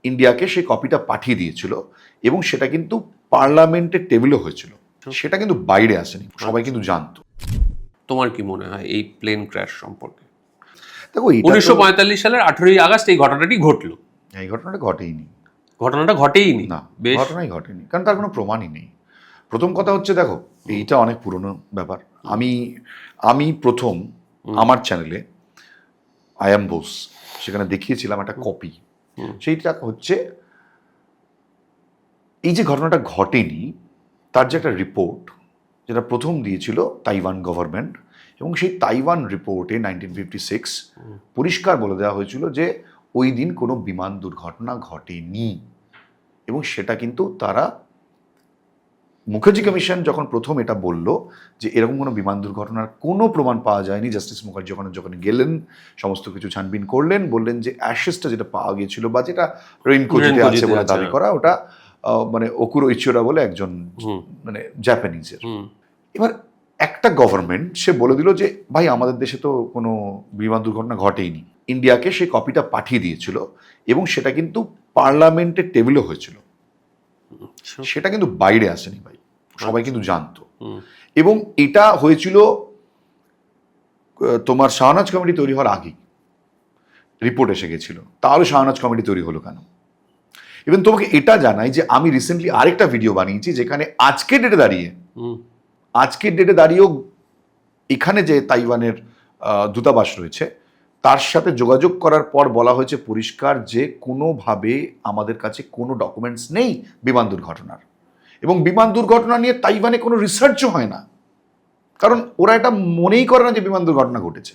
ইন্ডিয়াকে সেই কপিটা পাঠিয়ে দিয়েছিল এবং সেটা কিন্তু পার্লামেন্টের টেবিলে হয়েছিল, সেটা কিন্তু বাইরে আসেনি, সবাই কিন্তু জানতো। তোমার কি মনে হয় এই প্লেন ক্র্যাশ সম্পর্কে? দেখো 1945 সালের 18ই আগস্ট এই ঘটনাটি ঘটলো। এই ঘটনাটা ঘটেইনি। ঘটনাটা ঘটেইনি। না, বেশ, ঘটনাই ঘটেনি, কারণ তার কোনো প্রমাণই নেই। প্রথম কথা হচ্ছে, দেখো এইটা অনেক পুরনো ব্যাপার। আমি প্রথম আমার চ্যানেলে আই এম বোস সেখানে দেখিয়েছিলাম একটা কপি। সেইটা হচ্ছে এই যে ঘটনাটা ঘটেনি তার যে একটা রিপোর্ট, যেটা প্রথম দিয়েছিল তাইওয়ান গভর্নমেন্ট, এবং সেই তাইওয়ান রিপোর্টে 1956 পরিষ্কার বলে দেওয়া হয়েছিল যে ওই দিন কোনো বিমান দুর্ঘটনা ঘটেনি। এবং সেটা কিন্তু তারা, মুখার্জি কমিশন যখন প্রথম এটা বলল যে এরকম কোনো বিমান দুর্ঘটনার কোনো প্রমাণ পাওয়া যায়নি, জাস্টিস মুখার্জি যখন গেলেন, সমস্ত কিছু ছানবিন করলেন, বললেন যে অ্যাশেসটা যেটা পাওয়া গিয়েছিল বা যেটা রেইনকোজিতে আছে বলে দাবি করা, ওটা মানে ওকুরো ইচিওরা বলে একজন মানে জাপানিজের। এবার একটা গভর্নমেন্ট সে বলে দিল যে ভাই আমাদের দেশে তো কোনো বিমান দুর্ঘটনা ঘটেইনি। ইন্ডিয়াকে সেই কপিটা পাঠিয়ে দিয়েছিল এবং সেটা কিন্তু পার্লামেন্টের টেবিলে হয়েছিল, সেটা কিন্তু বাইরে আসেনি ভাই, সবাই কিন্তু জানতো। এবং এটা হয়েছিল তোমার শাহনাজ কমিটি তৈরি হওয়ার আগেই রিপোর্ট এসে গেছিল। তাহলে শাহনাজ কমিটি তৈরি হলো কেন? এবং তোমাকে এটা জানাই যে আমি রিসেন্টলি আরেকটা ভিডিও বানিয়েছি যেখানে আজকের ডেটে দাঁড়িয়েও এখানে যে তাইওয়ানের দূতাবাস রয়েছে তার সাথে যোগাযোগ করার পর বলা হয়েছে পরিষ্কার যে কোনোভাবে আমাদের কাছে কোনো ডকুমেন্টস নেই বিমান দুর্ঘটনার, এবং বিমান দুর্ঘটনা নিয়ে তাইওয়ানে কোনো রিসার্চও হয় না, কারণ ওরা এটা মনেই করে না যে বিমান দুর্ঘটনা ঘটেছে।